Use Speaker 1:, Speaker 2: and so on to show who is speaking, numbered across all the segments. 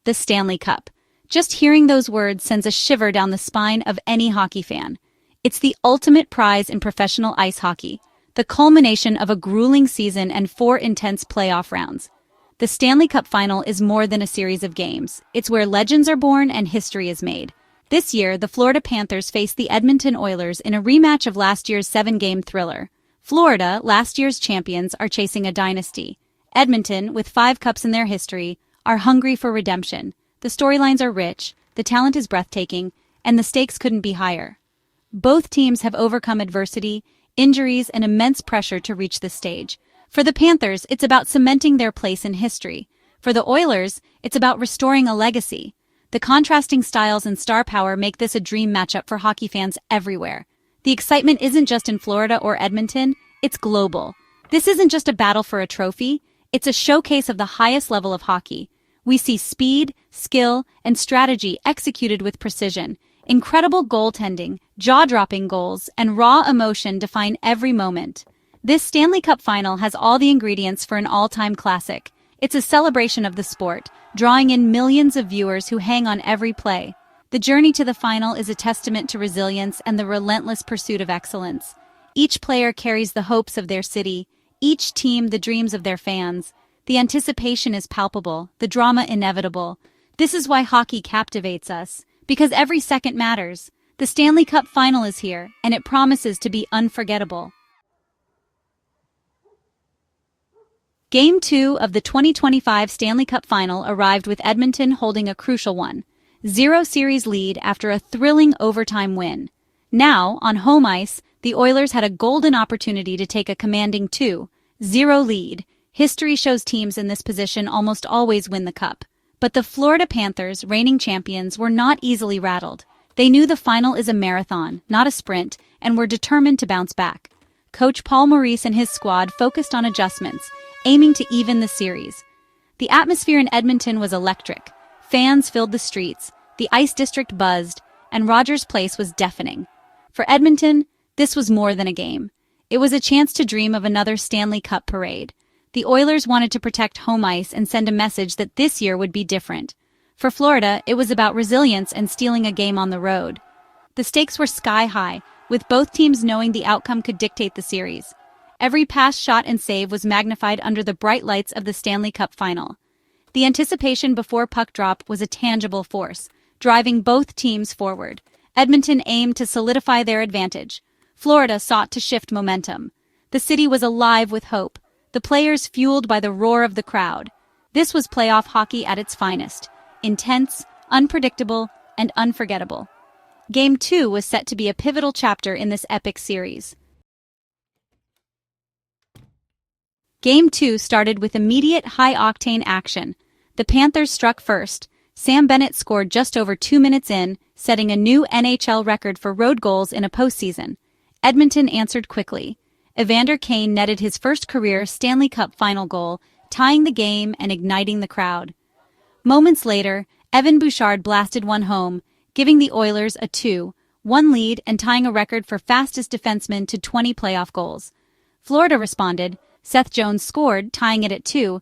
Speaker 1: the Stanley Cup. Just hearing those words sends a shiver down the spine of any hockey fan. It's the ultimate prize in professional ice hockey, the culmination of a grueling season and 4 intense playoff rounds. The Stanley Cup Final is more than a series of games. It's where legends are born and history is made. This year, the Florida Panthers face the Edmonton Oilers in a rematch of last year's 7-game thriller. Florida, last year's champions, are chasing a dynasty. Edmonton, with 5 cups in their history, are hungry for redemption. The storylines are rich, the talent is breathtaking, and the stakes couldn't be higher. Both teams have overcome adversity, injuries, and immense pressure to reach this stage. For the Panthers, it's about cementing their place in history. For the Oilers, it's about restoring a legacy. The contrasting styles and star power make this a dream matchup for hockey fans everywhere. The excitement isn't just in Florida or Edmonton, it's global. This isn't just a battle for a trophy, it's a showcase of the highest level of hockey. We see speed, skill, and strategy executed with precision. Incredible goaltending, jaw-dropping goals, and raw emotion define every moment. This Stanley Cup Final has all the ingredients for an all-time classic. It's a celebration of the sport, drawing in millions of viewers who hang on every play. The journey to the final is a testament to resilience and the relentless pursuit of excellence. Each player carries the hopes of their city, each team the dreams of their fans. The anticipation is palpable, the drama inevitable. This is why hockey captivates us, because every second matters. The Stanley Cup Final is here, and it promises to be unforgettable. Game 2 of the 2025 Stanley Cup Final arrived with Edmonton holding a crucial 1-0 series lead after a thrilling overtime win. Now, on home ice, the Oilers had a golden opportunity to take a commanding 2-0 lead. History shows teams in this position almost always win the cup. But the Florida Panthers, reigning champions, were not easily rattled. They knew the final is a marathon, not a sprint, and were determined to bounce back. Coach Paul Maurice and his squad focused on adjustments, aiming to even the series. The atmosphere in Edmonton was electric. Fans filled the streets, the ice district buzzed, and Rogers Place was deafening. For Edmonton, this was more than a game. It was a chance to dream of another Stanley Cup parade. The Oilers wanted to protect home ice and send a message that this year would be different. For Florida, it was about resilience and stealing a game on the road. The stakes were sky high, with both teams knowing the outcome could dictate the series. Every pass, shot, and save was magnified under the bright lights of the Stanley Cup Final. The anticipation before puck drop was a tangible force, driving both teams forward. Edmonton aimed to solidify their advantage. Florida sought to shift momentum. The city was alive with hope, the players fueled by the roar of the crowd. This was playoff hockey at its finest, intense, unpredictable, and unforgettable. Game 2 was set to be a pivotal chapter in this epic series. Game 2 started with immediate high-octane action. The Panthers struck first. Sam Bennett scored just over 2 minutes in, setting a new NHL record for road goals in a postseason. Edmonton answered quickly. Evander Kane netted his first career Stanley Cup Final goal, tying the game and igniting the crowd. Moments later, Evan Bouchard blasted one home, giving the Oilers a 2-1 lead and tying a record for fastest defenseman to 20 playoff goals. Florida responded. Seth Jones scored, tying it at 2-2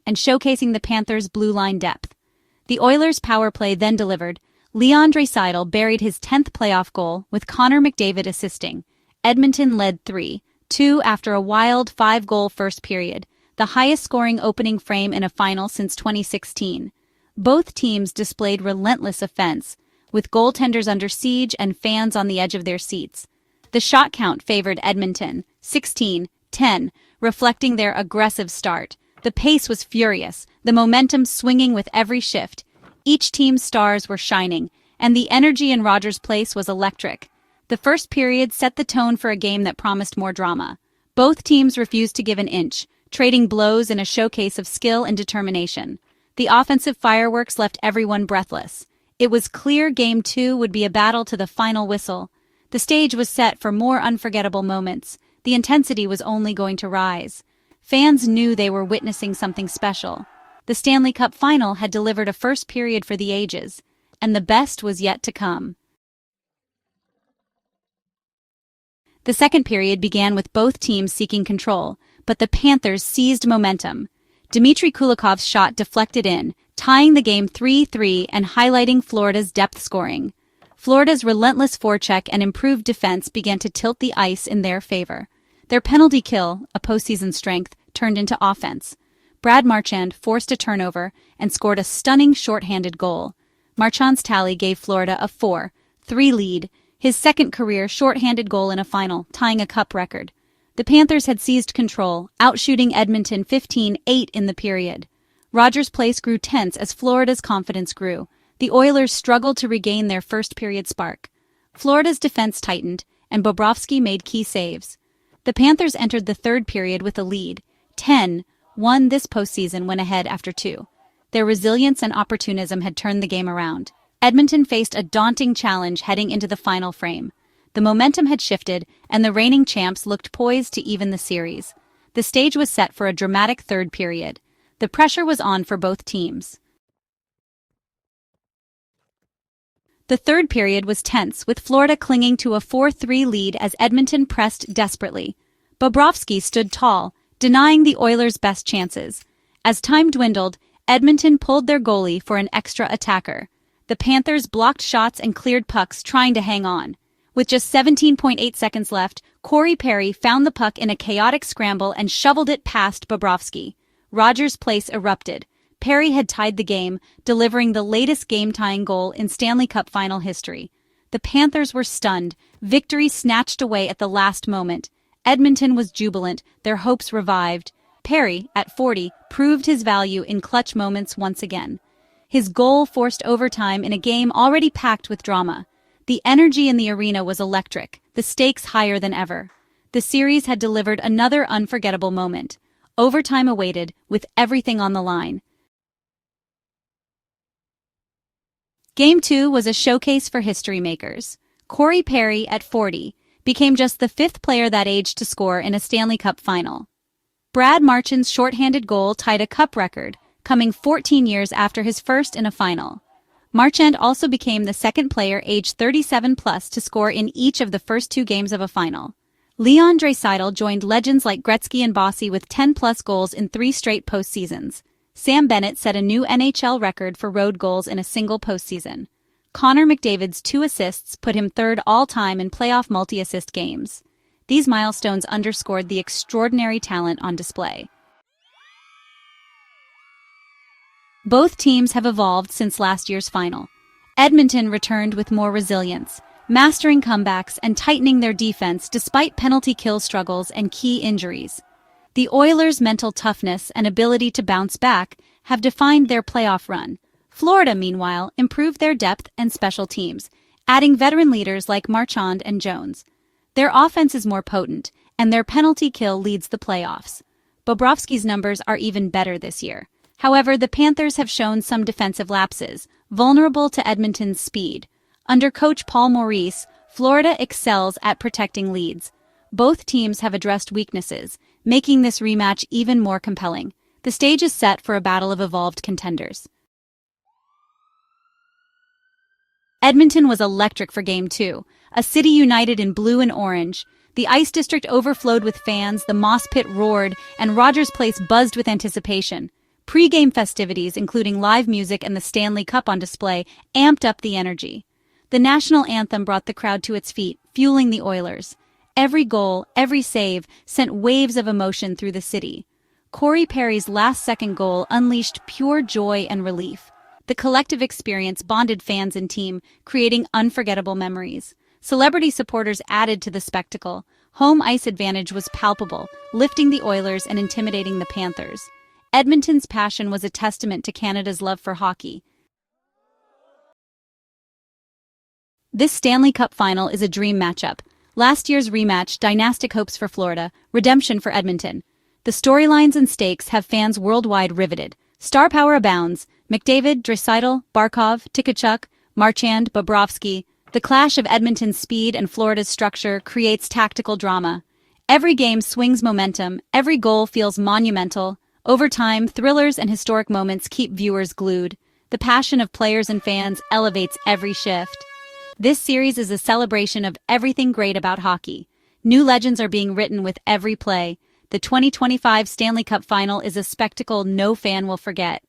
Speaker 1: and showcasing the Panthers' blue line depth. The Oilers' power play then delivered. Leon Draisaitl buried his 10th playoff goal, with Connor McDavid assisting. Edmonton led 3-2 after a wild 5-goal first period, the highest-scoring opening frame in a final since 2016. Both teams displayed relentless offense, with goaltenders under siege and fans on the edge of their seats. The shot count favored Edmonton, 16-10, reflecting their aggressive start. The pace was furious, the momentum swinging with every shift. Each team's stars were shining, and the energy in Rogers Place was electric. The first period set the tone for a game that promised more drama. Both teams refused to give an inch, trading blows in a showcase of skill and determination. The offensive fireworks left everyone breathless. It was clear Game 2 would be a battle to the final whistle. The stage was set for more unforgettable moments. The intensity was only going to rise. Fans knew they were witnessing something special. The Stanley Cup Final had delivered a first period for the ages, and the best was yet to come. The second period began with both teams seeking control, but the Panthers seized momentum. Dmitry Kulikov's shot deflected in, tying the game 3-3 and highlighting Florida's depth scoring. Florida's relentless forecheck and improved defense began to tilt the ice in their favor. Their penalty kill, a postseason strength, turned into offense. Brad Marchand forced a turnover and scored a stunning shorthanded goal. Marchand's tally gave Florida a 4-3 lead, his second career shorthanded goal in a final, tying a cup record. The Panthers had seized control, outshooting Edmonton 15-8 in the period. Rogers Place grew tense as Florida's confidence grew. The Oilers struggled to regain their first-period spark. Florida's defense tightened, and Bobrovsky made key saves. The Panthers entered the third period with a lead, 10-1 this postseason when ahead after 2. Their resilience and opportunism had turned the game around. Edmonton faced a daunting challenge heading into the final frame. The momentum had shifted, and the reigning champs looked poised to even the series. The stage was set for a dramatic third period. The pressure was on for both teams. The third period was tense, with Florida clinging to a 4-3 lead as Edmonton pressed desperately. Bobrovsky stood tall, denying the Oilers' best chances. As time dwindled, Edmonton pulled their goalie for an extra attacker. The Panthers blocked shots and cleared pucks, trying to hang on. With just 17.8 seconds left, Corey Perry found the puck in a chaotic scramble and shoveled it past Bobrovsky. Rogers Place erupted. Perry had tied the game, delivering the latest game-tying goal in Stanley Cup Final history. The Panthers were stunned, victory snatched away at the last moment. Edmonton was jubilant, their hopes revived. Perry, at 40, proved his value in clutch moments once again. His goal forced overtime in a game already packed with drama. The energy in the arena was electric, the stakes higher than ever. The series had delivered another unforgettable moment. Overtime awaited, with everything on the line. Game 2 was a showcase for history makers. Corey Perry, at 40, became just the fifth player that age to score in a Stanley Cup Final. Brad Marchand's shorthanded goal tied a cup record, coming 14 years after his first in a final. Marchand also became the second player aged 37+ to score in each of the first 2 games of a final. Leon Draisaitl joined legends like Gretzky and Bossy with 10+ goals in 3 straight postseasons. Sam Bennett set a new NHL record for road goals in a single postseason. Connor McDavid's 2 assists put him third all-time in playoff multi-assist games. These milestones underscored the extraordinary talent on display. Both teams have evolved since last year's final. Edmonton returned with more resilience, mastering comebacks and tightening their defense despite penalty kill struggles and key injuries. The Oilers' mental toughness and ability to bounce back have defined their playoff run. Florida, meanwhile, improved their depth and special teams, adding veteran leaders like Marchand and Jones. Their offense is more potent, and their penalty kill leads the playoffs. Bobrovsky's numbers are even better this year. However, the Panthers have shown some defensive lapses, vulnerable to Edmonton's speed. Under coach Paul Maurice, Florida excels at protecting leads. Both teams have addressed weaknesses, making this rematch even more compelling. The stage is set for a battle of evolved contenders. Edmonton was electric for Game 2, a city united in blue and orange. The Ice District overflowed with fans, the Moss Pit roared, and Rogers Place buzzed with anticipation. Pre-game festivities, including live music and the Stanley Cup on display, amped up the energy. The national anthem brought the crowd to its feet, fueling the Oilers. Every goal, every save, sent waves of emotion through the city. Corey Perry's last-second goal unleashed pure joy and relief. The collective experience bonded fans and team, creating unforgettable memories. Celebrity supporters added to the spectacle. Home ice advantage was palpable, lifting the Oilers and intimidating the Panthers. Edmonton's passion was a testament to Canada's love for hockey. This Stanley Cup Final is a dream matchup. Last year's rematch, dynastic hopes for Florida, redemption for Edmonton. The storylines and stakes have fans worldwide riveted. Star power abounds. McDavid, Draisaitl, Barkov, Tkachuk, Marchand, Bobrovsky. The clash of Edmonton's speed and Florida's structure creates tactical drama. Every game swings momentum, every goal feels monumental. Over time, thrillers and historic moments keep viewers glued. The passion of players and fans elevates every shift. This series is a celebration of everything great about hockey. New legends are being written with every play. The 2025 Stanley Cup Final is a spectacle no fan will forget.